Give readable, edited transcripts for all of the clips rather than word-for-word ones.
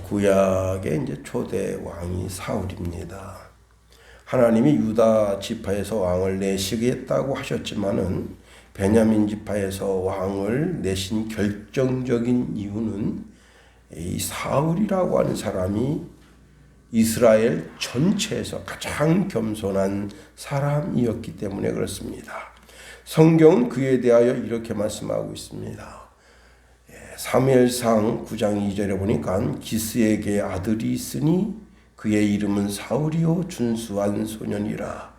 구약의 이제 초대 왕이 사울입니다. 하나님이 유다 지파에서 왕을 내시겠다고 하셨지만은 베냐민 지파에서 왕을 내신 결정적인 이유는 이 사울이라고 하는 사람이 이스라엘 전체에서 가장 겸손한 사람이었기 때문에 그렇습니다. 성경은 그에 대하여 이렇게 말씀하고 있습니다. 사무엘상 9장 2절에 보니까 기스에게 아들이 있으니 그의 이름은 사울이요 준수한 소년이라.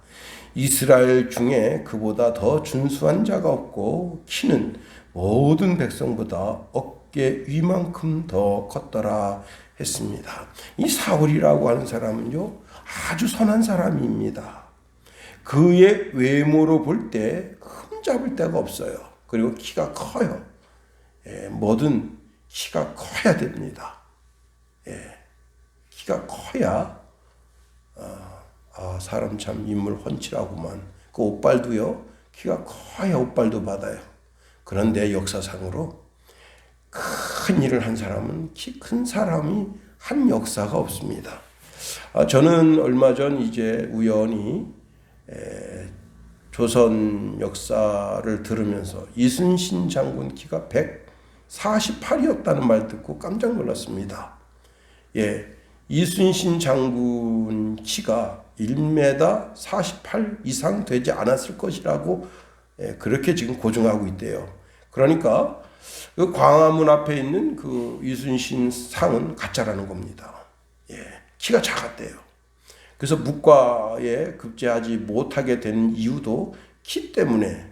이스라엘 중에 그보다 더 준수한 자가 없고 키는 모든 백성보다 어깨 위만큼 더 컸더라 했습니다. 이 사울이라고 하는 사람은요 아주 선한 사람입니다. 그의 외모로 볼 때 흠잡을 데가 없어요. 그리고 키가 커요. 뭐든 키가 커야 됩니다. 키가 커야 사람 참 인물 훤칠하구만. 그 옷발도요 키가 커야 옷발도 받아요. 그런데 역사상으로 큰 일을 한 사람은 키 큰 사람이 한 역사가 없습니다. 저는 얼마 전 이제 우연히 조선 역사를 들으면서 이순신 장군 키가 148이었다는 말 듣고 깜짝 놀랐습니다. 이순신 장군 키가 1m 48 이상 되지 않았을 것이라고 그렇게 지금 고증하고 있대요. 그러니까 그 광화문 앞에 있는 그 이순신 상은 가짜라는 겁니다. 키가 작았대요. 그래서 묵과에 급제하지 못하게 된 이유도 키 때문에.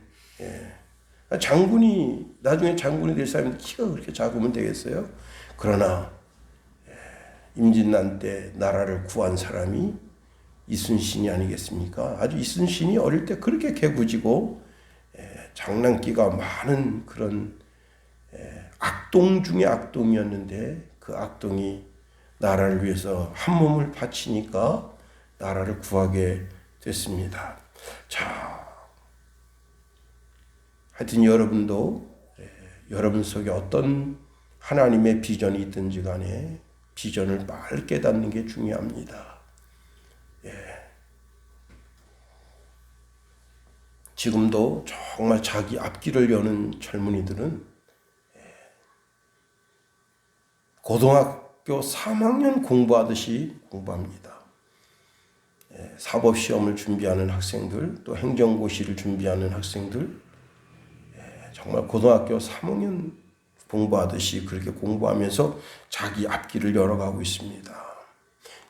장군이 나중에 장군이 될 사람이 키가 그렇게 작으면 되겠어요? 그러나 임진난 때 나라를 구한 사람이 이순신이 아니겠습니까? 아주 이순신이 어릴 때 그렇게 개구지고 장난기가 많은 그런 악동 중에 악동이었는데 그 악동이 나라를 위해서 한 몸을 바치니까 나라를 구하게 됐습니다. 자, 하여튼 여러분도 여러분 속에 어떤 하나님의 비전이 있든지 간에 비전을 빨리 깨닫는 게 중요합니다. 지금도 정말 자기 앞길을 여는 젊은이들은 고등학교 3학년 공부하듯이 공부합니다. 사법시험을 준비하는 학생들, 또 행정고시를 준비하는 학생들, 정말 고등학교 3학년 공부하듯이 그렇게 공부하면서 자기 앞길을 열어가고 있습니다.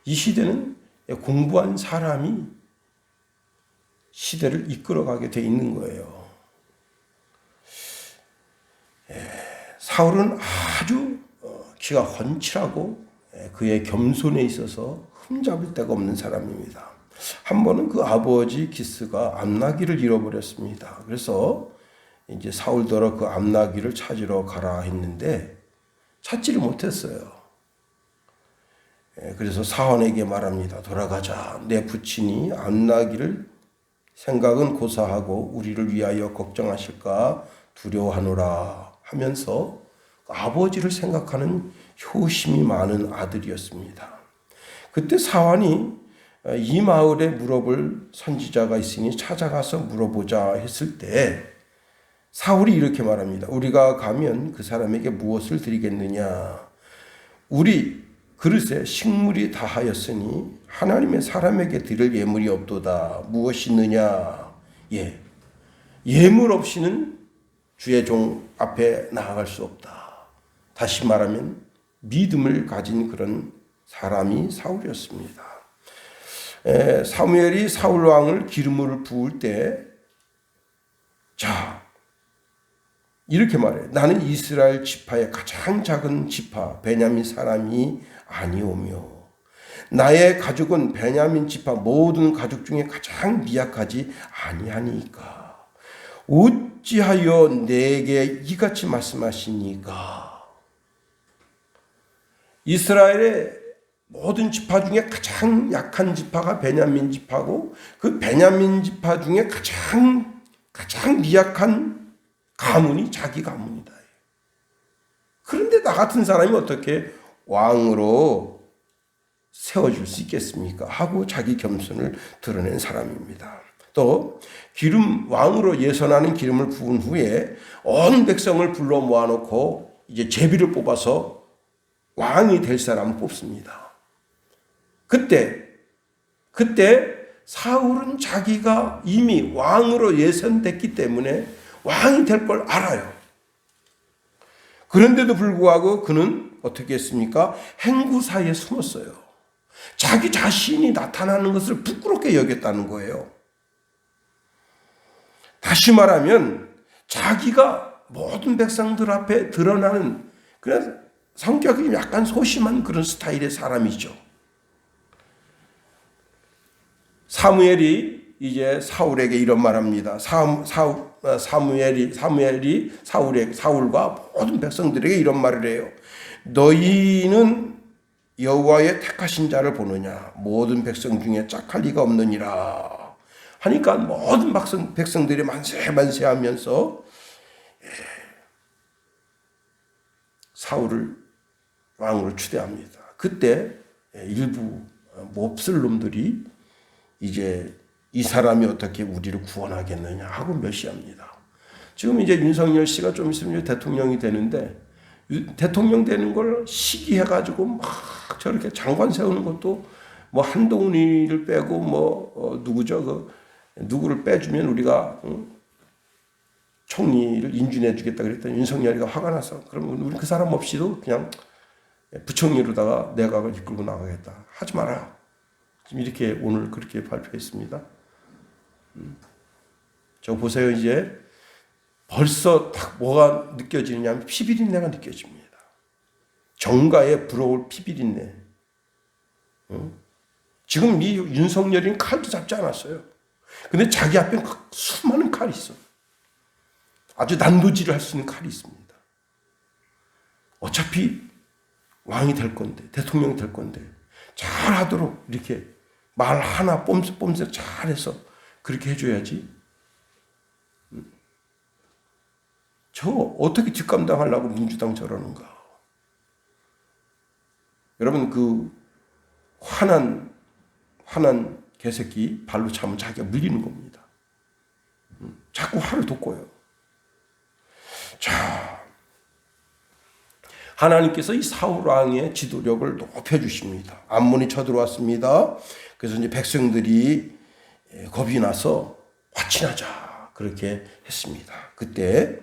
이 시대는 공부한 사람이 시대를 이끌어가게 돼 있는 거예요. 사울은 아주 키가 훤칠하고 그의 겸손에 있어서 흠잡을 데가 없는 사람입니다. 한 번은 그 아버지 기스가 암나귀를 잃어버렸습니다. 그래서 이제 사울더러 그 암나귀를 찾으러 가라 했는데 찾지를 못했어요. 그래서 사원에게 말합니다. 돌아가자. 내 부친이 암나귀를 생각은 고사하고 우리를 위하여 걱정하실까 두려워하노라 하면서 아버지를 생각하는 효심이 많은 아들이었습니다. 그때 사환이 이 마을에 물어볼 선지자가 있으니 찾아가서 물어보자 했을 때 사울이 이렇게 말합니다. 우리가 가면 그 사람에게 무엇을 드리겠느냐? 우리 그릇에 식물이 다하였으니 하나님의 사람에게 드릴 예물이 없도다. 무엇이 있느냐? 예물 없이는 주의 종 앞에 나아갈 수 없다. 다시 말하면 믿음을 가진 그런 사람이 사울이었습니다. 사무엘이 사울 왕을 기름을 부을 때 이렇게 말해요. 나는 이스라엘 지파의 가장 작은 지파 베냐민 사람이 아니오며 나의 가족은 베냐민 지파 모든 가족 중에 가장 미약하지 아니하니까 어찌하여 내게 이같이 말씀하시니까. 이스라엘의 모든 지파 중에 가장 약한 지파가 베냐민 지파고 그 베냐민 지파 중에 가장 미약한 가문이 자기 가문이다. 그런데 나 같은 사람이 어떻게 왕으로 세워줄 수 있겠습니까? 하고 자기 겸손을 드러낸 사람입니다. 또 왕으로 예선하는 기름을 부은 후에 온 백성을 불러 모아놓고 이제 제비를 뽑아서 왕이 될 사람을 뽑습니다. 그때 사울은 자기가 이미 왕으로 예선됐기 때문에 왕이 될 걸 알아요. 그런데도 불구하고 그는 어떻게 했습니까? 행구 사이에 숨었어요. 자기 자신이 나타나는 것을 부끄럽게 여겼다는 거예요. 다시 말하면 자기가 모든 백성들 앞에 드러나는 그런 성격이 약간 소심한 그런 스타일의 사람이죠. 사무엘이 이제 사울에게 이런 말합니다. 사무엘이 사울과 모든 백성들에게 이런 말을 해요. 너희는 여호와의 택하신 자를 보느냐? 모든 백성 중에 짝할 리가 없느니라. 하니까 모든 백성들이 만세하면서 사울을 왕으로 추대합니다. 그때 일부 몹쓸 놈들이 이제 이 사람이 어떻게 우리를 구원하겠느냐 하고 멸시합니다. 지금 이제 윤석열 씨가 좀 있으면 대통령이 되는데 대통령 되는 걸 시기해가지고 막 저렇게 장관 세우는 것도 뭐 한동훈이를 빼고 뭐 누구를 빼주면 우리가 총리를 인준해주겠다 그랬더니 윤석열이가 화가 나서 그러면 우리 그 사람 없이도 그냥 부총리로다가 내각을 이끌고 나가겠다. 하지 마라. 지금 이렇게 오늘 그렇게 발표했습니다. 저 보세요. 이제 벌써 딱 뭐가 느껴지느냐면 피비린내가 느껴집니다. 정가에 불어올 피비린내. 지금 이 윤석열이는 칼도 잡지 않았어요. 근데 자기 앞에 수많은 칼이 있어. 아주 난도질을 할 수 있는 칼이 있습니다. 어차피 왕이 될 건데, 대통령이 될 건데, 잘하도록 이렇게 말 하나 뽐새 잘해서 그렇게 해줘야지. 저 어떻게 뒷감당하려고 민주당 저러는가. 여러분 그 화난 개새끼 발로 차면 자기가 물리는 겁니다. 자꾸 화를 돋궈요. 자, 하나님께서 이 사울 왕의 지도력을 높여주십니다. 암몬이 쳐들어왔습니다. 그래서 이제 백성들이 겁이 나서 화친하자 그렇게 했습니다. 그때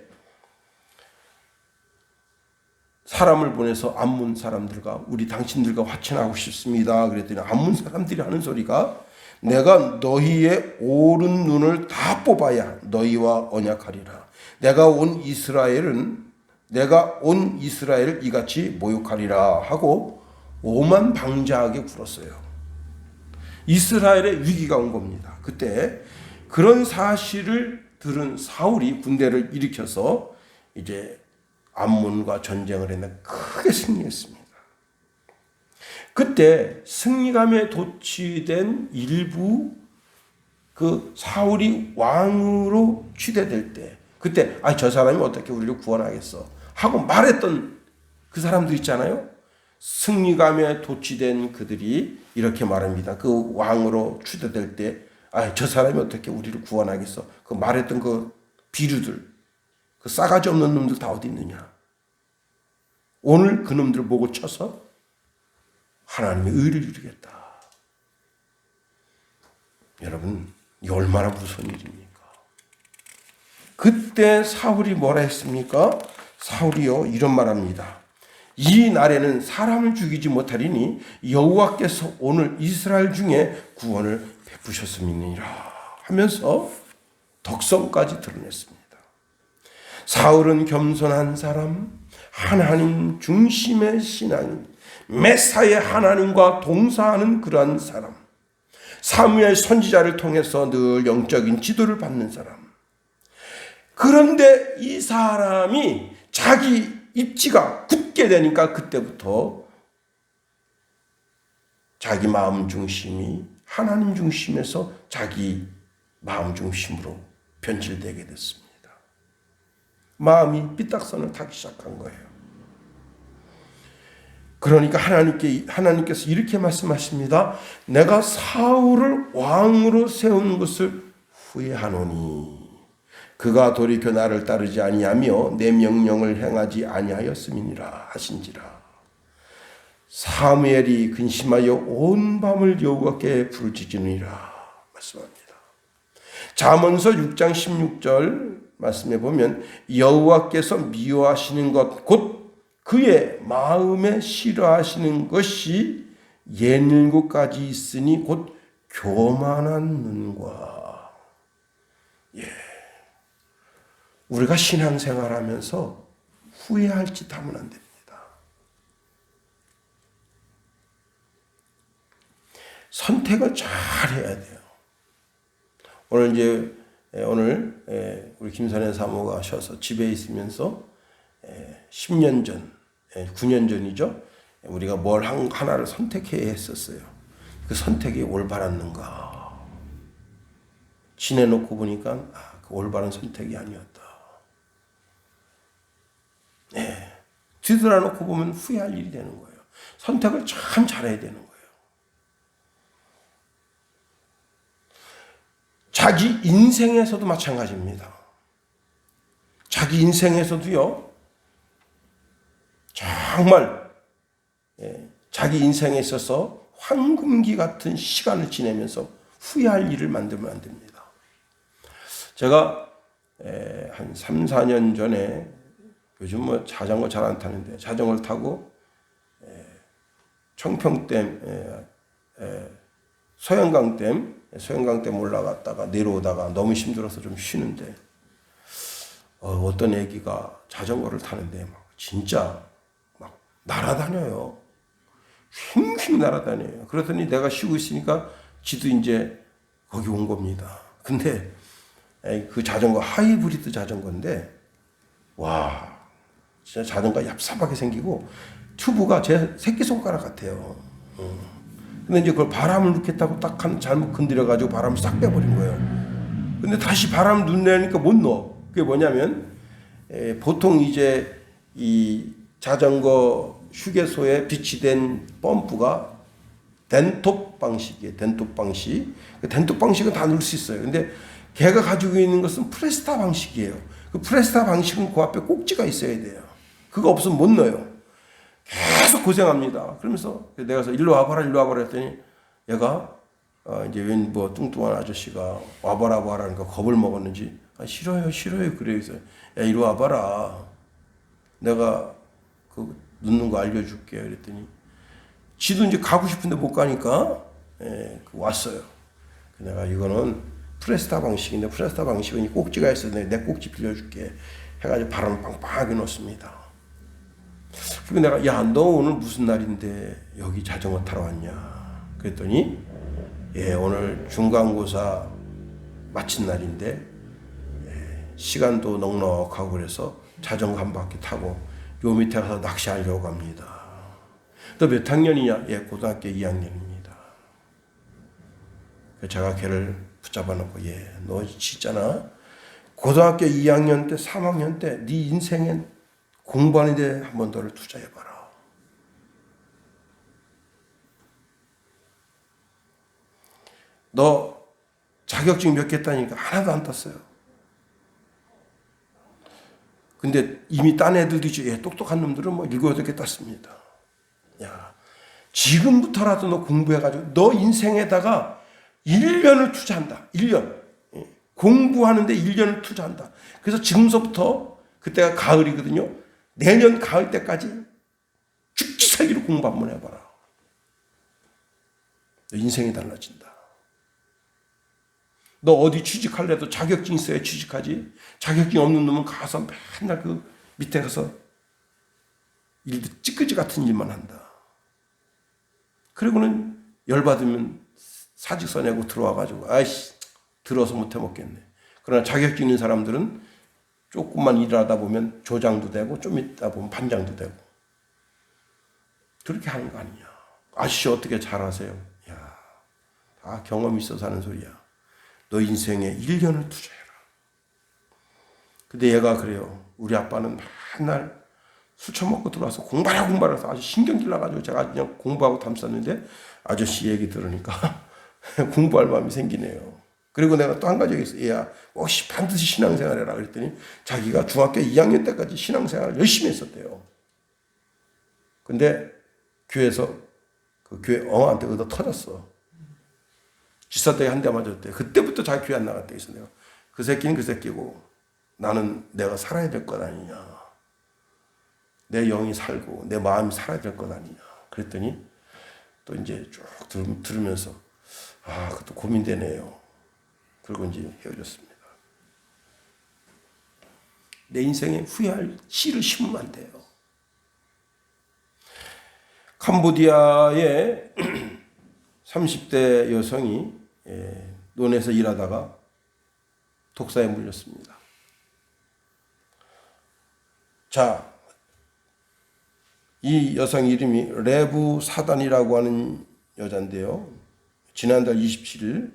사람을 보내서 암몬 사람들과 우리 당신들과 화친하고 싶습니다. 그랬더니 암몬 사람들이 하는 소리가 내가 너희의 오른 눈을 다 뽑아야 너희와 언약하리라. 내가 온 이스라엘을 이같이 모욕하리라 하고 오만방자하게 굴었어요. 이스라엘의 위기가 온 겁니다. 그때 그런 사실을 들은 사울이 군대를 일으켜서 이제 암몬과 전쟁을 했는데 크게 승리했습니다. 그때 승리감에 도취된 일부 그 사울이 왕으로 취대될 때 그때 저 사람이 어떻게 우리를 구원하겠어 하고 말했던 그 사람들 있잖아요. 승리감에 도취된 그들이 이렇게 말합니다. 그 왕으로 취대될 때 저 사람이 어떻게 우리를 구원하겠어 그 말했던 그 비류들 그 싸가지 없는 놈들 다 어디 있느냐. 오늘 그 놈들을 보고 쳐서 하나님의 의를 이루겠다. 여러분 이 얼마나 무서운 일입니까? 그때 사울이 뭐라 했습니까? 사울이요 이런 말합니다. 이 날에는 사람을 죽이지 못하리니 여호와께서 오늘 이스라엘 중에 구원을 베푸셨음이니라 하면서 덕성까지 드러냈습니다. 사울은 겸손한 사람, 하나님 중심의 신앙, 메사의 하나님과 동사하는 그러한 사람, 사무엘 선지자를 통해서 늘 영적인 지도를 받는 사람. 그런데 이 사람이 자기 입지가 굳게 되니까 그때부터 자기 마음 중심이 하나님 중심에서 자기 마음 중심으로 변질되게 됐습니다. 마음이 삐딱선을 타기 시작한 거예요. 그러니까 하나님께서 이렇게 말씀하십니다. 내가 사울을 왕으로 세운 것을 후회하노니 그가 돌이켜 나를 따르지 아니하며 내 명령을 행하지 아니하였음이니라 하신지라. 사무엘이 근심하여 온 밤을 여호와께 부르짖으니라 말씀합니다. 잠언서 6장 16절 말씀해 보면 여호와께서 미워하시는 것 곧 그의 마음에 싫어하시는 것이 67가지 있으니 곧 교만한 눈과. 우리가 신앙생활하면서 후회할 짓 하면 안 됩니다. 선택을 잘 해야 돼요. 오늘 우리 김선혜 사모가 하셔서 집에 있으면서 10년 전, 9년 전이죠. 우리가 뭘 하나를 선택해야 했었어요. 그 선택이 올바랐는가. 지내놓고 보니까 그 올바른 선택이 아니었다. 뒤돌아놓고 보면 후회할 일이 되는 거예요. 선택을 참 잘해야 되는 거예요. 자기 인생에서도 마찬가지입니다. 자기 인생에서도요. 정말 자기 인생에 있어서 황금기 같은 시간을 지내면서 후회할 일을 만들면 안 됩니다. 제가 한 3, 4년 전에 요즘 뭐 자전거 잘 안 타는데 자전거를 타고 청평댐, 소양강댐 올라갔다가 내려오다가 너무 힘들어서 좀 쉬는데 어떤 애기가 자전거를 타는데 막 진짜 막 날아다녀요. 휙휙 날아다녀요. 그러더니 내가 쉬고 있으니까 지도 이제 거기 온 겁니다. 근데 그 자전거 하이브리드 자전거인데 와 진짜 자전거 얍삽하게 생기고 튜브가 제 새끼손가락 같아요. 근데 이제 그걸 바람을 넣겠다고 딱 잘못 건드려가지고 바람을 싹 빼버린 거예요. 근데 다시 바람 넣으려니까 못 넣어. 그게 뭐냐면 보통 이제 이 자전거 휴게소에 비치된 펌프가 덴톱 방식이에요. 덴톱 방식. 그 덴톱 방식은 다 넣을 수 있어요. 근데 걔가 가지고 있는 것은 프레스타 방식이에요. 그 프레스타 방식은 그 앞에 꼭지가 있어야 돼요. 그거 없으면 못 넣어요. 계속 고생합니다. 그러면서 내가 일로 와봐라 했더니 얘가 이제 웬 뭐 뚱뚱한 아저씨가 와봐라 하니까 겁을 먹었는지 싫어요 그래서 야 이리 와봐라 내가 그 넣는 거 알려줄게 그랬더니 지도 이제 가고 싶은데 못 가니까 왔어요. 내가 이거는 프레스타 방식인데 프레스타 방식은 이 꼭지가 있어서 내 꼭지 빌려줄게 해가지고 바람을 빵빵하게 넣습니다. 그리고 내가 야 너 오늘 무슨 날인데 여기 자전거 타러 왔냐 그랬더니 오늘 중간고사 마친 날인데 시간도 넉넉하고 그래서 자전거 한 바퀴 타고 요 밑에 가서 낚시하려고 합니다. 너 몇 학년이냐? 고등학교 2학년입니다. 제가 걔를 붙잡아 놓고 너 진짜나 고등학교 2학년 때 3학년 때 네 인생엔 공부하는 데 한 번 더를 투자해봐라. 너 자격증 몇 개 따니까 하나도 안 땄어요. 근데 이미 딴 애들도 있죠. 똑똑한 놈들은 뭐 7, 8개 땄습니다. 야, 지금부터라도 너 공부해가지고 너 인생에다가 1년을 투자한다. 1년. 공부하는데 1년을 투자한다. 그래서 지금서부터 그때가 가을이거든요. 내년 가을 때까지 죽기 살기로 공부 한번 해봐라. 너 인생이 달라진다. 너 어디 취직할래도 자격증 있어야 취직하지. 자격증 없는 놈은 가서 맨날 그 밑에 가서 일도 찌끄지 같은 일만 한다. 그리고는 열받으면 사직서 내고 들어와가지고 아이씨 들어서 못해 먹겠네. 그러나 자격증 있는 사람들은 조금만 일하다 보면 조장도 되고 좀 있다 보면 반장도 되고 그렇게 하는 거 아니냐. 아저씨 어떻게 잘하세요? 야, 다 경험이 있어서 하는 소리야. 너 인생에 1년을 투자해라. 근데 얘가 그래요. 우리 아빠는 맨날 술 처먹고 들어와서 공부하라 해서 아주 신경질 나가지고 제가 그냥 공부하고 담쌌는데 아저씨 얘기 들으니까 공부할 마음이 생기네요. 그리고 내가 또 한 가지 얘기했어요. 얘야, 반드시 신앙생활 해라 그랬더니 자기가 중학교 2학년 때까지 신앙생활을 열심히 했었대요. 근데 교회에서 그 교회 엉한테 얻어 터졌어. 지사대에 한 대 맞았대. 그때부터 자기 교회 안 나갔대. 그래서 내가 그 새끼는 그 새끼고 나는 내가 살아야 될 것 아니냐. 내 영이 살고 내 마음이 살아야 될 것 아니냐. 그랬더니 또 이제 쭉 들으면서 그것도 고민되네요. 그리고 이제 헤어졌습니다. 내 인생에 후회할 씨를 심으면 안 돼요. 캄보디아의 30대 여성이 논에서 일하다가 독사에 물렸습니다. 자, 이 여성 이름이 레부 사단이라고 하는 여잔데요. 지난달 27일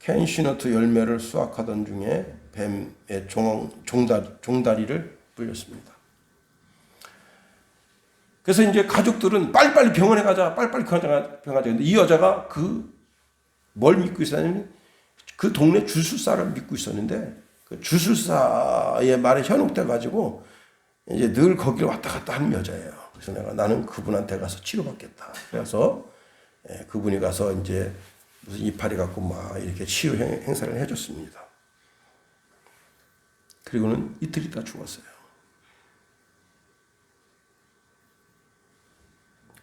캔슈너트 열매를 수확하던 중에 뱀의 종다리를 물렸습니다. 그래서 이제 가족들은 빨리빨리 병원에 가자, 빨리빨리 병원에 가자. 근데 이 여자가 뭘 믿고 있었냐면 그 동네 주술사를 믿고 있었는데 그 주술사의 말에 현혹돼가지고 이제 늘 거기를 왔다 갔다 하는 여자예요. 그래서 나는 그분한테 가서 치료받겠다. 그래서 그분이 가서 이제 무슨 이파리 갖고 막 이렇게 치유 행사를 해줬습니다. 그리고는 이틀 있다 죽었어요.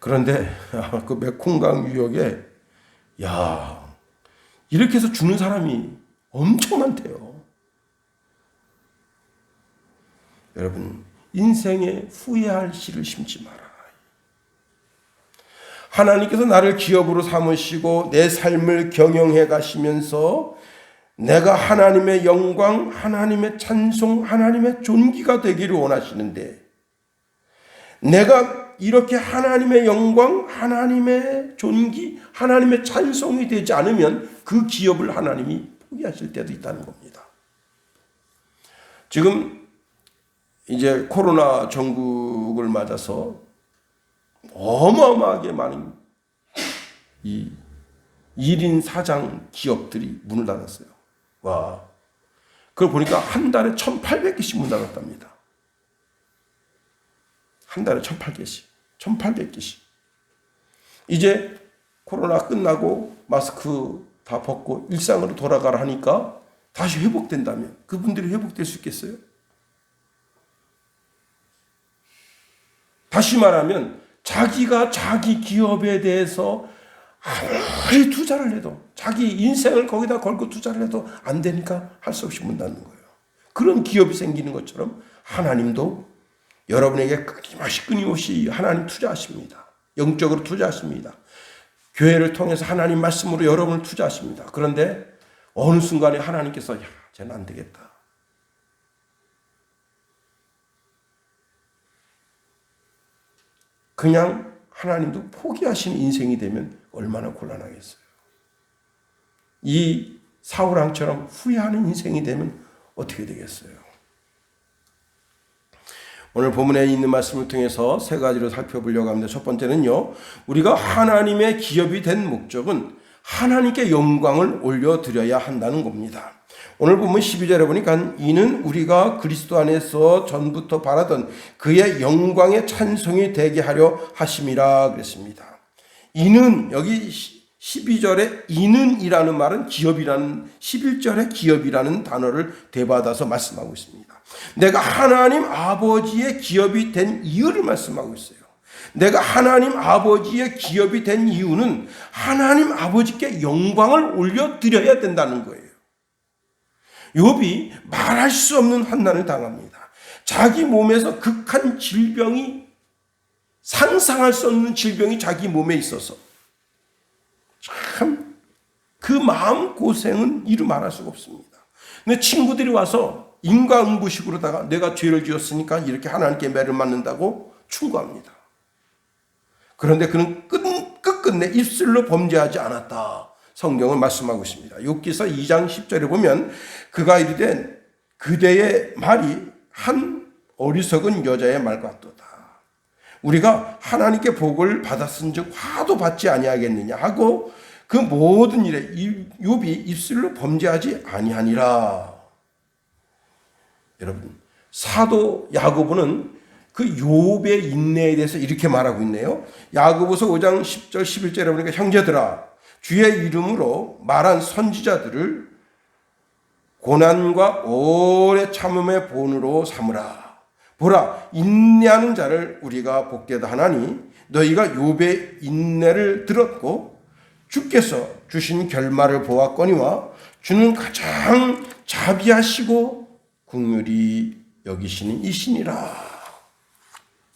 그런데 그 메콩강 유역에 이렇게 해서 죽는 사람이 엄청 많대요. 여러분, 인생에 후회할 씨를 심지 마라. 하나님께서 나를 기업으로 삼으시고 내 삶을 경영해 가시면서 내가 하나님의 영광, 하나님의 찬송, 하나님의 존귀가 되기를 원하시는데 내가 이렇게 하나님의 영광, 하나님의 존귀, 하나님의 찬송이 되지 않으면 그 기업을 하나님이 포기하실 때도 있다는 겁니다. 지금 이제 코로나 전국을 맞아서 어마어마하게 많은 이 1인 사장 기업들이 문을 닫았어요. 와, 그걸 보니까 한 달에 1,800개씩 문 닫았답니다. 한 달에 1,800개씩. 이제 코로나 끝나고 마스크 다 벗고 일상으로 돌아가라 하니까 다시 회복된다면 그분들이 회복될 수 있겠어요? 다시 말하면 자기가 자기 기업에 대해서 아무리 투자를 해도 자기 인생을 거기다 걸고 투자를 해도 안 되니까 할 수 없이 문 닫는 거예요. 그런 기업이 생기는 것처럼 하나님도 여러분에게 끊임없이 하나님 투자하십니다. 영적으로 투자하십니다. 교회를 통해서 하나님 말씀으로 여러분을 투자하십니다. 그런데 어느 순간에 하나님께서 쟤는 안 되겠다. 그냥 하나님도 포기하시는 인생이 되면 얼마나 곤란하겠어요. 이 사울왕처럼 후회하는 인생이 되면 어떻게 되겠어요? 오늘 본문에 있는 말씀을 통해서 세 가지로 살펴보려고 합니다. 첫 번째는요, 우리가 하나님의 기업이 된 목적은 하나님께 영광을 올려드려야 한다는 겁니다. 오늘 보면 12절에 보니까 이는 우리가 그리스도 안에서 전부터 바라던 그의 영광의 찬송이 되게 하려 하심이라 그랬습니다. 이는 여기 12절에 이는이라는 말은 기업이라는 11절에 기업이라는 단어를 되받아서 말씀하고 있습니다. 내가 하나님 아버지의 기업이 된 이유를 말씀하고 있어요. 내가 하나님 아버지의 기업이 된 이유는 하나님 아버지께 영광을 올려드려야 된다는 거예요. 욥이 말할 수 없는 환난을 당합니다. 자기 몸에서 극한 질병이, 상상할 수 없는 질병이 자기 몸에 있어서 참 그 마음고생은 이루 말할 수가 없습니다. 근데 친구들이 와서 인과응보식으로다가 내가 죄를 지었으니까 이렇게 하나님께 매를 맞는다고 충고합니다. 그런데 그는 끝끝내 입술로 범죄하지 않았다. 성경은 말씀하고 있습니다. 욥기서 2장 10절에 보면 그가 이르되 그대의 말이 한 어리석은 여자의 말 같도다. 우리가 하나님께 복을 받았은즉 화도 받지 아니하겠느냐 하고 그 모든 일에 욥이 입술로 범죄하지 아니하니라. 여러분, 사도 야고보는 그 욥의 인내에 대해서 이렇게 말하고 있네요. 야고보서 5장 10절 11절에 보니까 형제들아 주의 이름으로 말한 선지자들을 고난과 오래 참음의 본으로 삼으라. 보라, 인내하는 자를 우리가 복되다 하나니 너희가 욥의 인내를 들었고 주께서 주신 결말을 보았거니와 주는 가장 자비하시고 긍휼히 여기시는 이시니라.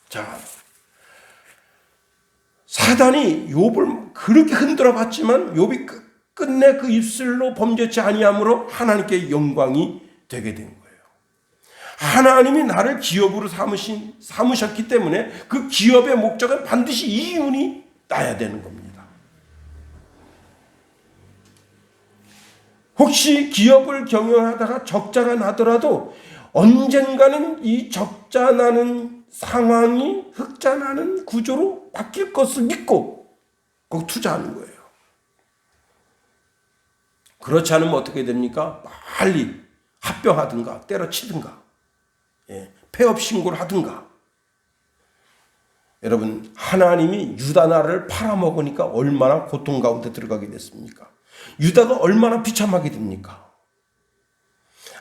자, 사단이 욥을 그렇게 흔들어 봤지만 욥이 끝내 그 입술로 범죄치 아니함으로 하나님께 영광이 되게 된 거예요. 하나님이 나를 기업으로 삼으셨기 때문에 그 기업의 목적은 반드시 이윤이 나야 되는 겁니다. 혹시 기업을 경영하다가 적자가 나더라도 언젠가는 이 적자 나는 상황이 흑자 나는 구조로 바뀔 것을 믿고 거기 투자하는 거예요. 그렇지 않으면 어떻게 됩니까? 빨리 합병하든가 때려치든가 폐업 신고를 하든가. 여러분, 하나님이 유다 나라를 팔아먹으니까 얼마나 고통 가운데 들어가게 됐습니까? 유다가 얼마나 비참하게 됩니까?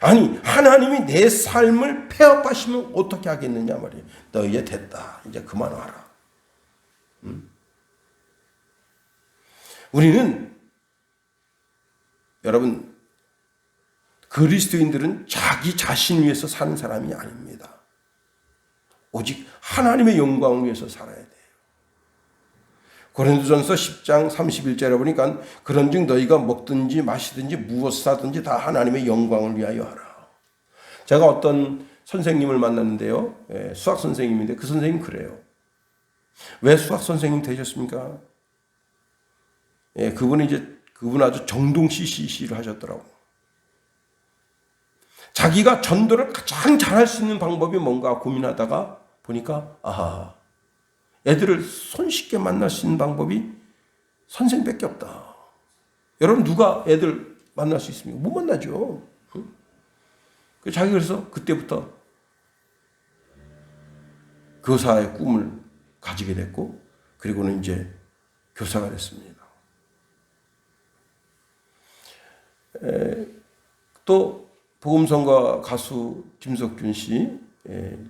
아니, 하나님이 내 삶을 폐업하시면 어떻게 하겠느냐 말이에요. 너 이제 됐다. 이제 그만 와라. 우리는 여러분, 그리스도인들은 자기 자신 위해서 사는 사람이 아닙니다. 오직 하나님의 영광을 위해서 살아야 돼요. 고린도전서 10장 31절에 보니까 그런즉 너희가 먹든지 마시든지 무엇을 하든지 다 하나님의 영광을 위하여 하라. 제가 어떤 선생님을 만났는데요. 수학 선생님인데 그 선생님 그래요. 왜 수학 선생님 되셨습니까? 그분 아주 정동시시를 하셨더라고. 자기가 전도를 가장 잘할 수 있는 방법이 뭔가 고민하다가 보니까 애들을 손쉽게 만날 수 있는 방법이 선생밖에 없다. 여러분, 누가 애들 만날 수 있습니까? 못 만나죠. 자기 그래서 그때부터 교사의 꿈을 가지게 됐고, 그리고는 이제 교사가 됐습니다. 또 복음성가 가수 김석균 씨,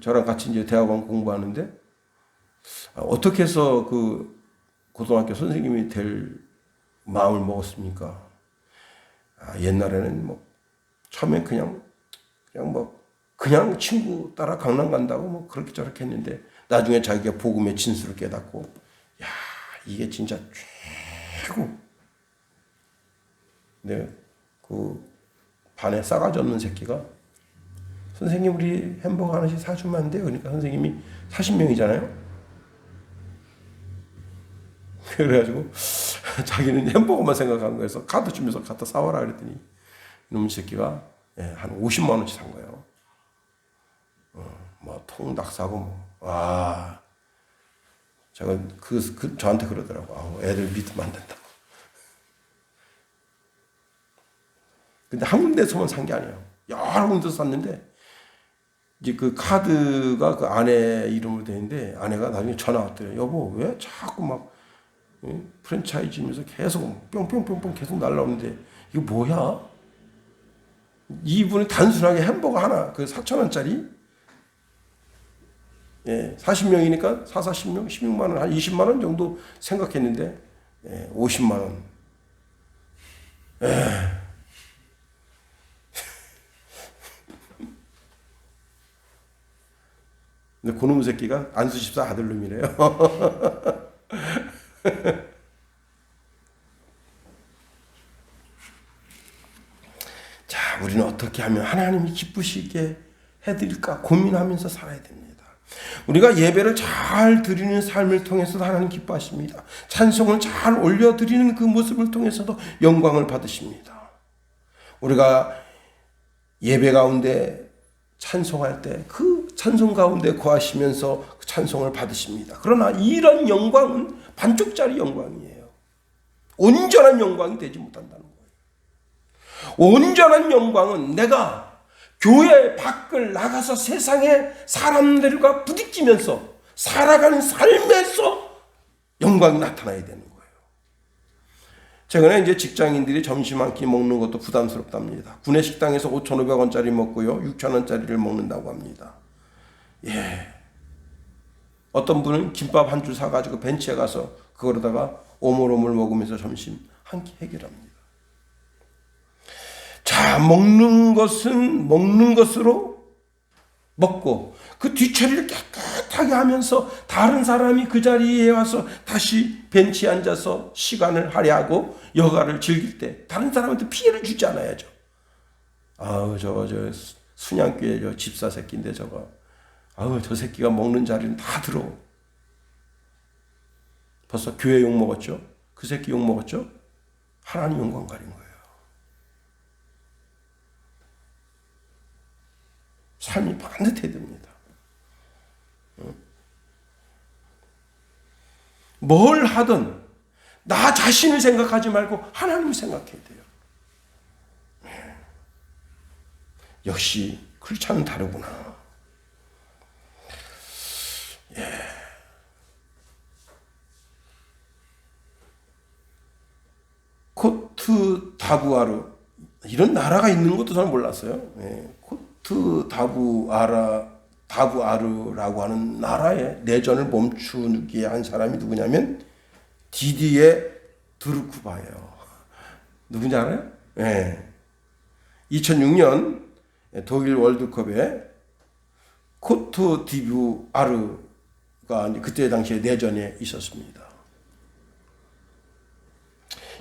저랑 같이 이제 대학원 공부하는데 어떻게 해서 그 고등학교 선생님이 될 마음을 먹었습니까? 옛날에는 처음에 그냥 친구 따라 강남 간다고 그렇게 저렇게 했는데 나중에 자기가 복음의 진수를 깨닫고 이게 진짜 최고. 네, 그 반에 싸가지 없는 새끼가 선생님 우리 햄버거 하나씩 사주면 안 돼요? 그러니까 선생님이 40명이잖아요. 그래가지고 자기는 햄버거만 생각한 거여서 카드 주면서 갖다 사와라 그랬더니 이놈의 새끼가 한 50만 원치 산 거예요. 통닭 사고 제가 저한테 그러더라고. 애들 믿으면 안 된다고. 근데 한 군데서만 산 게 아니에요. 여러 군데서 샀는데 이제 그 카드가 그 아내 이름으로 되어 있는데 아내가 나중에 전화 왔대요. 여보, 왜 자꾸 프랜차이즈면서 계속 뿅뿅뿅뿅 계속 날라오는데 이거 뭐야? 이분이 단순하게 햄버거 하나 그 4,000원짜리 40명이니까 40명 16만 원 한 20만 원 정도 생각했는데 50만 원. 근데 그놈의 새끼가 안수 집사 아들놈이래요. 자, 우리는 어떻게 하면 하나님이 기쁘시게 해드릴까 고민하면서 살아야 됩니다. 우리가 예배를 잘 드리는 삶을 통해서도 하나님 기뻐하십니다. 찬송을 잘 올려드리는 그 모습을 통해서도 영광을 받으십니다. 우리가 예배 가운데 찬송할 때 그 찬송 가운데 거하시면서 그 찬송을 받으십니다. 그러나 이런 영광은 반쪽짜리 영광이에요. 온전한 영광이 되지 못한다는 거예요. 온전한 영광은 내가 교회 밖을 나가서 세상의 사람들과 부딪히면서 살아가는 삶에서 영광이 나타나야 되는 거예요. 최근에 이제 직장인들이 점심 한 끼 먹는 것도 부담스럽답니다. 구내 식당에서 5,500원짜리 먹고요, 6,000원짜리를 먹는다고 합니다. 예. 어떤 분은 김밥 한 줄 사가지고 벤치에 가서 그거로다가 오물오물 먹으면서 점심 한 끼 해결합니다. 자, 먹는 것은 먹는 것으로 먹고 그 뒤처리를 깨끗하게 하면서 다른 사람이 그 자리에 와서 다시 벤치에 앉아서 시간을 할애하고 여가를 즐길 때 다른 사람한테 피해를 주지 않아야죠. 아우, 저 순양교회 저 집사 새끼인데 저거, 아우, 저 새끼가 먹는 자리는 다 들어. 벌써 교회 욕 먹었죠? 그 새끼 욕 먹었죠? 하나님 영광 가린 거예요. 삶이 반듯해야 됩니다. 뭘 하든 나 자신을 생각하지 말고 하나님을 생각해야 돼요. 역시 크리스찬은 다르구나. 예. 코트 다부아르, 이런 나라가 있는 것도 저는 몰랐어요. 예. 코트 다부아르라고 하는 나라의 내전을 멈추게 한 사람이 누구냐면 디디에 드루크바예요. 누군지 알아요? 예. 2006년 독일 월드컵에 코트 디부아르가 그때 당시에 내전에 있었습니다.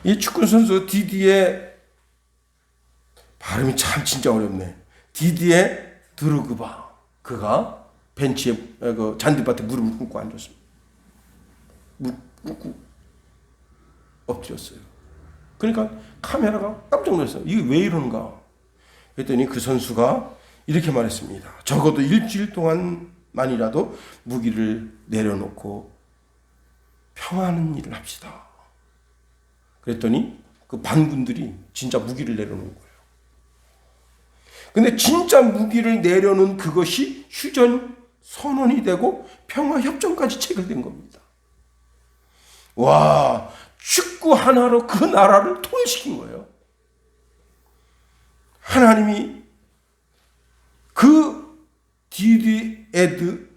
이 축구 선수 디디에, 발음이 참 진짜 어렵네. 디디에 드루그바, 그가 벤치에 그 잔디밭에 무릎을 꿇고 앉았습니다. 무릎 꿇고 엎드렸어요. 그러니까 카메라가 깜짝 놀랐어요. 이게 왜 이러는가? 그랬더니 그 선수가 이렇게 말했습니다. 적어도 일주일 동안만이라도 무기를 내려놓고 평화하는 일을 합시다. 그랬더니 그 반군들이 진짜 무기를 내려놓은 거예요. 근데 진짜 무기를 내려놓은 그것이 휴전 선언이 되고 평화협정까지 체결된 겁니다. 와, 축구 하나로 그 나라를 통일시킨 거예요. 하나님이 그 디디에드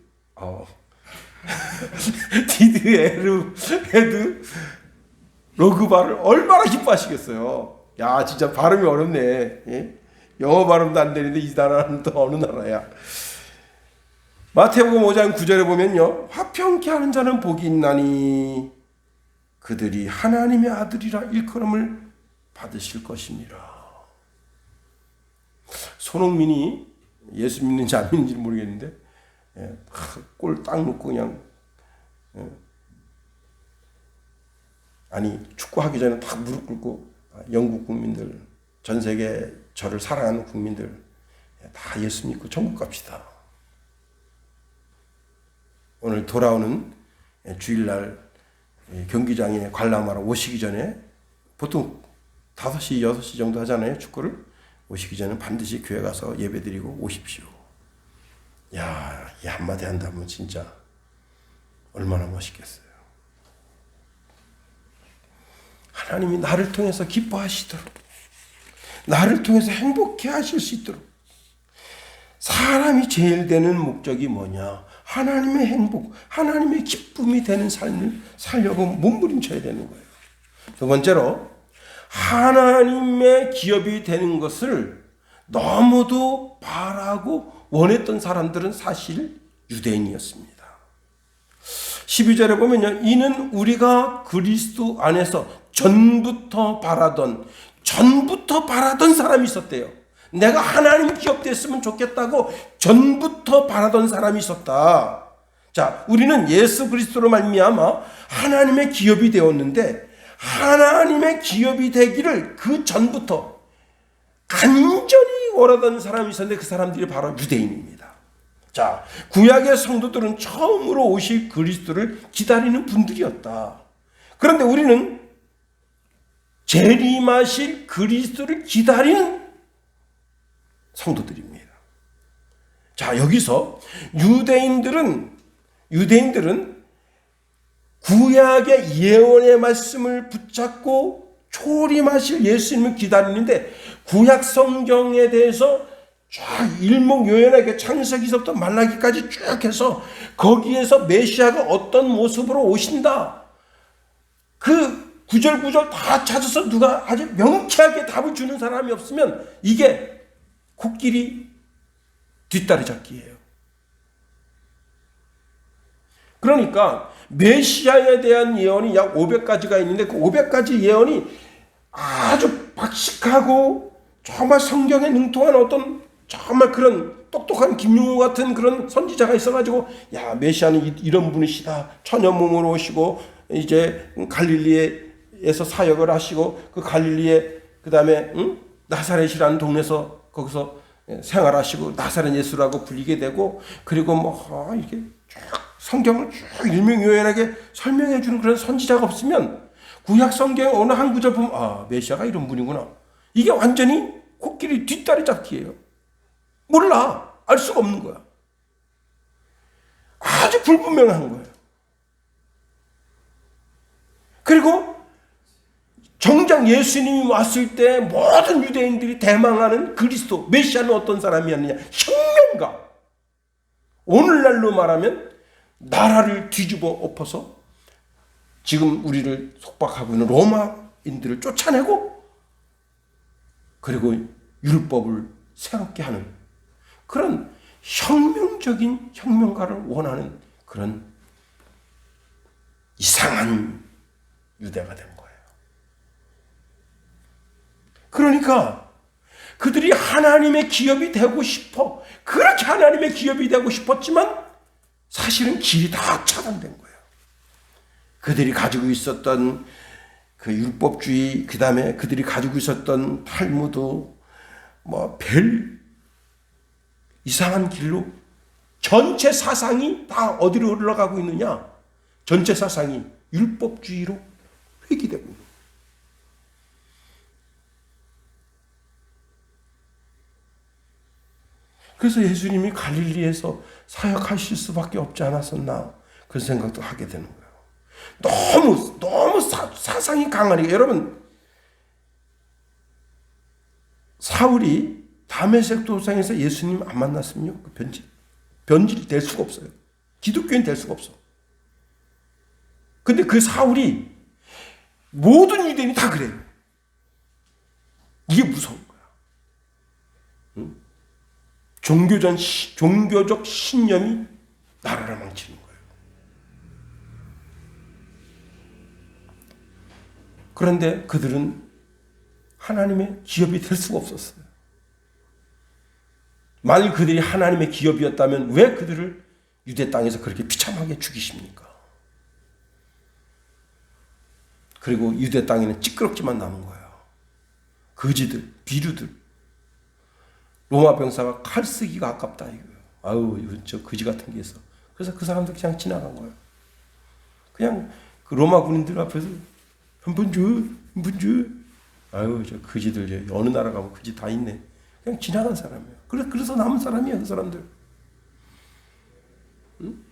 로그바를 얼마나 기뻐하시겠어요. 야, 진짜 발음이 어렵네. 예? 영어 발음도 안 되는데 이 나라는 또 어느 나라야. 마태복음 5장 9절에 보면요, 화평케 하는 자는 복이 있나니 그들이 하나님의 아들이라 일컬음을 받으실 것이니라. 손흥민이 예수 믿는지 안 믿는지 모르겠는데 골 딱 넣고 그냥, 아니 축구하기 전에 딱 무릎 꿇고 영국 국민들, 전 세계 저를 사랑하는 국민들 다 예수 믿고 천국 갑시다. 오늘 돌아오는 주일날 경기장에 관람하러 오시기 전에 보통 5시, 6시 정도 하잖아요, 축구를. 오시기 전에 반드시 교회 가서 예배드리고 오십시오. 야, 이 한마디 한다면 진짜 얼마나 멋있겠어요. 하나님이 나를 통해서 기뻐하시도록, 나를 통해서 행복해 하실 수 있도록. 사람이 제일 되는 목적이 뭐냐? 하나님의 행복, 하나님의 기쁨이 되는 삶을 살려고 몸부림쳐야 되는 거예요. 두 번째로, 하나님의 기업이 되는 것을 너무도 바라고 원했던 사람들은 사실 유대인이었습니다. 12절에 보면요, 이는 우리가 그리스도 안에서 전부터 바라던 사람이 있었대요. 내가 하나님 기업 됐으면 좋겠다고 전부터 바라던 사람이 있었다. 자, 우리는 예수 그리스도로 말미암아 하나님의 기업이 되었는데, 하나님의 기업이 되기를 그 전부터 간절히 원하던 사람이 있었는데 그 사람들이 바로 유대인입니다. 자, 구약의 성도들은 처음으로 오실 그리스도를 기다리는 분들이었다. 그런데 우리는 재림하실 그리스도를 기다리는 성도들입니다. 자, 여기서 유대인들은 구약의 예언의 말씀을 붙잡고 초림하실 예수님을 기다리는데, 구약 성경에 대해서 쫙 일목요연하게 창세기서부터 말라기까지 쭉 해서 거기에서 메시아가 어떤 모습으로 오신다, 그 구절구절 다 찾아서 누가 아주 명쾌하게 답을 주는 사람이 없으면 이게 코끼리 뒷다리 잡기예요. 그러니까 메시아에 대한 예언이 약 500가지가 있는데, 그 500가지 예언이 아주 박식하고 정말 성경에 능통한 어떤 정말 그런 똑똑한 김용호 같은 그런 선지자가 있어가지고, 야, 메시아는 이런 분이시다. 천연 몸으로 오시고 이제 갈릴리에서 사역을 하시고, 그 갈릴리에 그 다음에 나사렛이라는 동네에서 거기서 생활하시고 나사렛 예수라고 불리게 되고, 그리고 뭐 이렇게 쭉 성경을 쭉 일명요연하게 설명해 주는 그런 선지자가 없으면 구약 성경 어느 한 구절 보면, 아, 메시아가 이런 분이구나. 이게 완전히 코끼리 뒷다리 잡기예요. 몰라. 알 수가 없는 거야. 아주 불분명한 거예요. 그리고 정작 예수님이 왔을 때 모든 유대인들이 대망하는 그리스도, 메시아는 어떤 사람이었느냐? 혁명가. 오늘날로 말하면 나라를 뒤집어 엎어서 지금 우리를 속박하고 있는 로마인들을 쫓아내고, 그리고 율법을 새롭게 하는 그런 혁명적인 혁명가를 원하는 그런 이상한 유대가 된 거예요. 그러니까 그들이 하나님의 기업이 되고 싶어, 그렇게 하나님의 기업이 되고 싶었지만 사실은 길이 다 차단된 거예요. 그들이 가지고 있었던 그 율법주의, 그 다음에 그들이 가지고 있었던 탈무드, 뭐 별 이상한 길로 전체 사상이 다 어디로 흘러가고 있느냐? 전체 사상이 율법주의로 회귀되고 있는 거예요. 그래서 예수님이 갈릴리에서 사역하실 수밖에 없지 않았었나, 그런 생각도 하게 되는 거예요. 너무 사상이 강하니까. 여러분, 사울이 다메섹 도상에서 예수님 안 만났으면요, 그 변질이 될 수가 없어요. 기독교인 될 수가 없어. 근데 그 사울이 모든 유대인이 다 그래요. 이게 무서운 거야. 응? 종교적 신념이 나라를 망치는 거예요. 그런데 그들은 하나님의 기업이 될 수가 없었어요. 만일 그들이 하나님의 기업이었다면 왜 그들을 유대 땅에서 그렇게 비참하게 죽이십니까? 그리고 유대 땅에는 찌끄럽기만 남은 거예요. 거지들, 비류들. 로마 병사가 칼 쓰기가 아깝다 이거예요. 아유, 저 거지 같은 게 있어. 그래서 그 사람들 그냥 지나간 거예요. 그냥 그 로마 군인들 앞에서 한 번 줘, 한 번 줘. 아유, 저 거지들, 어느 나라 가면 거지 다 있네. 그냥 지나간 사람이에요. 그래서 남은 사람이에요, 그 사람들. 응?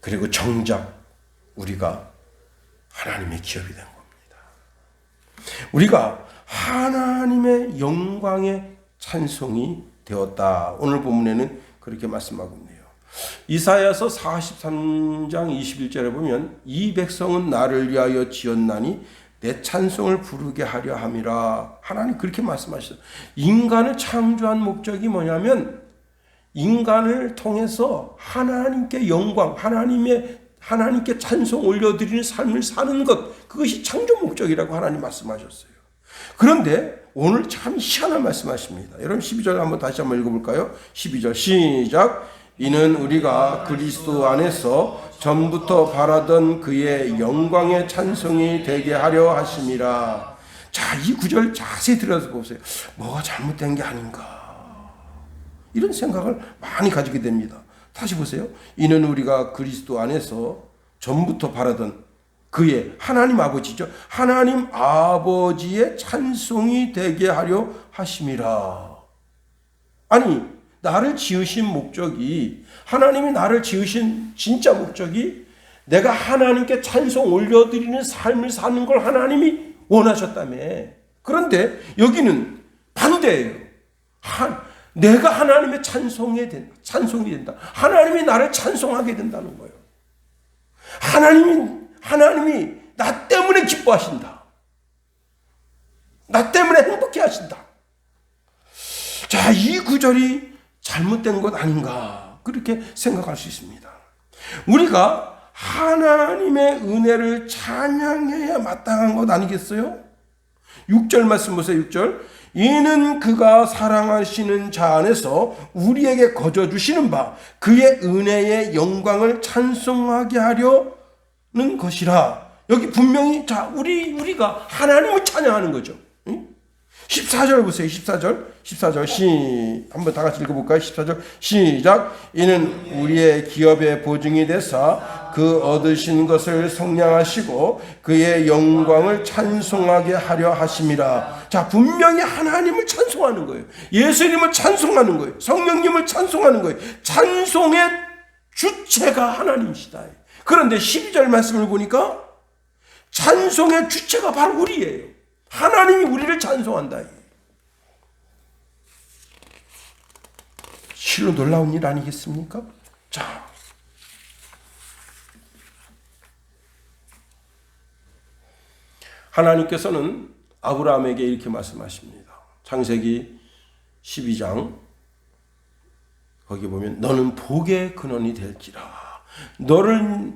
그리고 정작 우리가 하나님의 기업이 된 겁니다. 우리가 하나님의 영광의 찬송이 되었다. 오늘 본문에는 그렇게 말씀하고 있네요. 이사야서 43장 21절에 보면, 이 백성은 나를 위하여 지었나니 내 찬송을 부르게 하려 함이라. 하나님 그렇게 말씀하셨어요. 인간을 창조한 목적이 뭐냐면, 인간을 통해서 하나님께 영광, 하나님께 찬송 올려드리는 삶을 사는 것, 그것이 창조 목적이라고 하나님 말씀하셨어요. 그런데 오늘 참 희한한 말씀하십니다. 여러분 12절 한번 다시 한번 읽어볼까요? 12절 시작. 이는 우리가 그리스도 안에서 전부터 바라던 그의 영광의 찬송이 되게 하려 하심이라. 자, 이 구절 자세히 들어서 보세요. 뭐가 잘못된 게 아닌가. 이런 생각을 많이 가지게 됩니다. 다시 보세요. 이는 우리가 그리스도 안에서 전부터 바라던 그의 하나님 아버지죠. 하나님 아버지의 찬송이 되게 하려 하심이라. 아니, 나를 지으신 목적이, 하나님이 나를 지으신 진짜 목적이 내가 하나님께 찬송 올려드리는 삶을 사는 걸 하나님이 원하셨다며. 그런데 여기는 반대예요. 내가 하나님의 찬송이 된다. 하나님이 나를 찬송하게 된다는 거예요. 하나님이 나 때문에 기뻐하신다. 나 때문에 행복해 하신다. 자, 이 구절이 잘못된 것 아닌가, 그렇게 생각할 수 있습니다. 우리가 하나님의 은혜를 찬양해야 마땅한 것 아니겠어요? 6절 말씀 보세요. 6절. 이는 그가 사랑하시는 자 안에서 우리에게 거저 주시는 바 그의 은혜의 영광을 찬송하게 하려는 것이라. 여기 분명히 우리가 하나님을 찬양하는 거죠. 14절 보세요. 14절 한번 다 같이 읽어볼까요? 14절 시작. 이는 우리의 기업의 보증이 되사 그 얻으신 것을 성량하시고 그의 영광을 찬송하게 하려 하심이라. 자, 분명히 하나님을 찬송하는 거예요. 예수님을 찬송하는 거예요. 성령님을 찬송하는 거예요. 찬송의 주체가 하나님이시다. 그런데 12절 말씀을 보니까 찬송의 주체가 바로 우리예요. 하나님이 우리를 찬송한다. 실로 놀라운 일 아니겠습니까? 자, 하나님께서는 아브라함에게 이렇게 말씀하십니다. 창세기 12장 거기 보면 너는 복의 근원이 될지라. 너를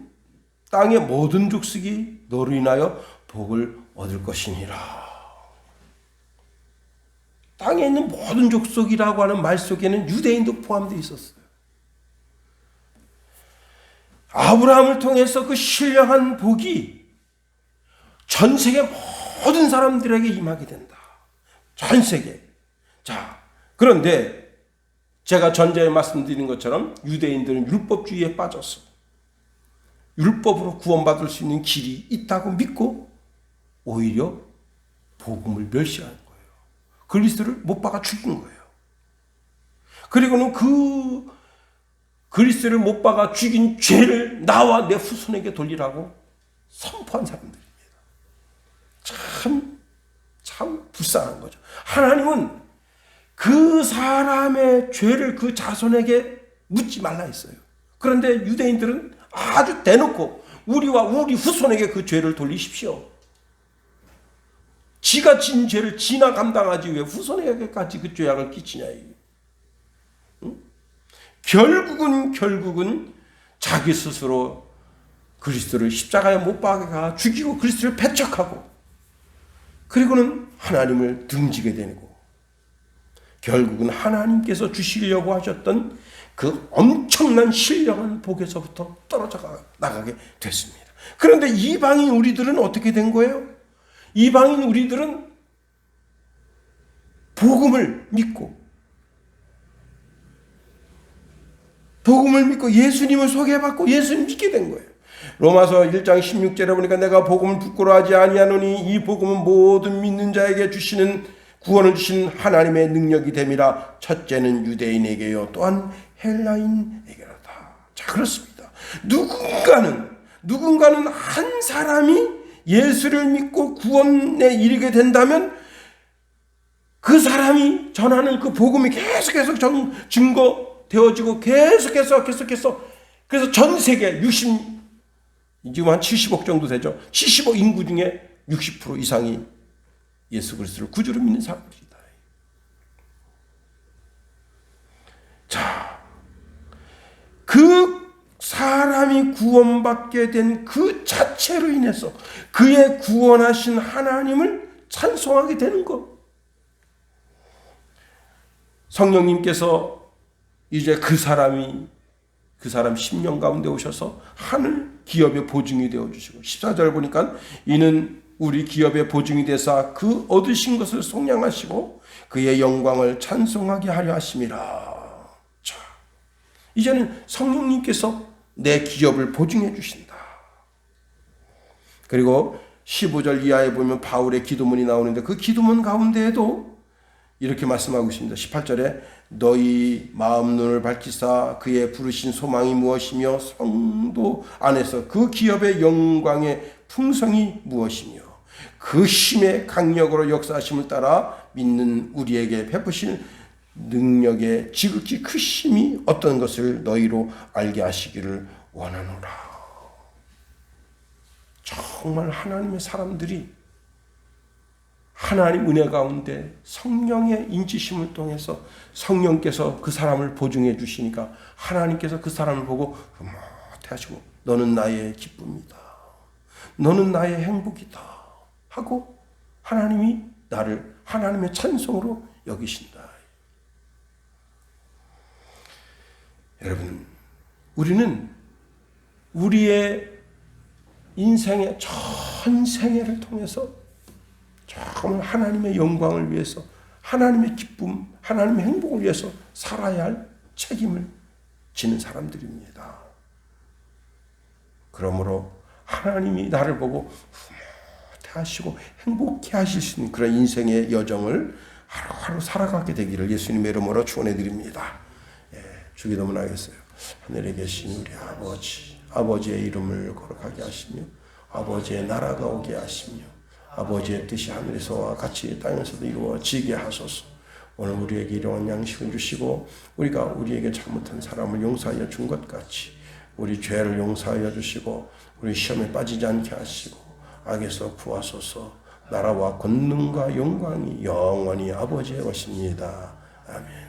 땅의 모든 족속이 너로 인하여 복을 얻을 것이니라. 땅에 있는 모든 족속이라고 하는 말 속에는 유대인도 포함되어 있었어요. 아브라함을 통해서 그 신령한 복이 전 세계 모든 사람들에게 임하게 된다. 전 세계. 자, 그런데 제가 전자에 말씀드린 것처럼 유대인들은 율법주의에 빠졌어. 율법으로 구원받을 수 있는 길이 있다고 믿고 오히려 복음을 멸시하는 거예요. 그리스도를 못 박아 죽인 거예요. 그리고는 그 그리스도를 못 박아 죽인 죄를 나와 내 후손에게 돌리라고 선포한 사람들입니다. 참 불쌍한 거죠. 하나님은 그 사람의 죄를 그 자손에게 묻지 말라 했어요. 그런데 유대인들은 아주 대놓고 우리와 우리 후손에게 그 죄를 돌리십시오. 지가 진 죄를 지나 감당하지 왜 후손에게까지 그 죄악을 끼치냐. 응? 결국은 자기 스스로 그리스도를 십자가에 못 박아 죽이고 그리스도를 배척하고 그리고는 하나님을 등지게 되고 결국은 하나님께서 주시려고 하셨던 그 엄청난 신령한 복에서부터 떨어져 나가게 됐습니다. 그런데 이방인 우리들은 어떻게 된 거예요? 이방인 우리들은 복음을 믿고 예수님을 소개받고 예수님 믿게 된 거예요. 로마서 1장 16절에 보니까 내가 복음을 부끄러워하지 아니하노니 이 복음은 모든 믿는 자에게 주시는 구원을 주신 하나님의 능력이 됨이라. 첫째는 유대인에게요 또한 헬라인에게로다. 자, 그렇습니다. 누군가는 한 사람이 예수를 믿고 구원에 이르게 된다면 그 사람이 전하는 그 복음이 계속해서 증거되어지고 계속해서 그래서 전 세계 지금 한 70억 정도 되죠. 70억 인구 중에 60% 이상이 예수 그리스도를 구주로 믿는 사람들이다. 자, 그 사람이 구원받게 된 그 자체로 인해서 그의 구원하신 하나님을 찬송하게 되는 것. 성령님께서 이제 그 사람 심령 가운데 오셔서 하늘 기업의 보증이 되어주시고 14절 보니까 이는 우리 기업의 보증이 되사 그 얻으신 것을 속량하시고 그의 영광을 찬송하게 하려 하심이라. 이제는 성령님께서 내 기업을 보증해 주신다. 그리고 15절 이하에 보면 바울의 기도문이 나오는데 그 기도문 가운데에도 이렇게 말씀하고 있습니다. 18절에 너희 마음 눈을 밝히사 그의 부르신 소망이 무엇이며 성도 안에서 그 기업의 영광의 풍성이 무엇이며 그 힘의 강력으로 역사하심을 따라 믿는 우리에게 베푸신 능력의 지극히 크심이 어떤 것을 너희로 알게 하시기를 원하노라. 정말 하나님의 사람들이 하나님 은혜 가운데 성령의 인치심을 통해서 성령께서 그 사람을 보증해 주시니까 하나님께서 그 사람을 보고 흐뭇해 하시고 너는 나의 기쁨이다. 너는 나의 행복이다. 하고 하나님이 나를 하나님의 찬송으로 여기신다. 여러분, 우리는 우리의 인생의 전 생애를 통해서 정말 하나님의 영광을 위해서 하나님의 기쁨, 하나님의 행복을 위해서 살아야 할 책임을 지는 사람들입니다. 그러므로 하나님이 나를 보고 하시고 행복해 하실 수 있는 그런 인생의 여정을 하루하루 살아가게 되기를 예수님의 이름으로 축원해 드립니다. 주기도문 하겠어요. 하늘에 계신 우리 아버지의 이름을 거룩하게 하시며 아버지의 나라가 오게 하시며 아버지의 뜻이 하늘에서와 같이 땅에서도 이루어지게 하소서. 오늘 우리에게 일용할 양식을 주시고 우리가 우리에게 잘못한 사람을 용서하여 준 것 같이 우리 죄를 용서하여 주시고 우리 시험에 빠지지 않게 하시고 악에서 구하소서. 나라와 권능과 영광이 영원히 아버지의 것입니다. 아멘.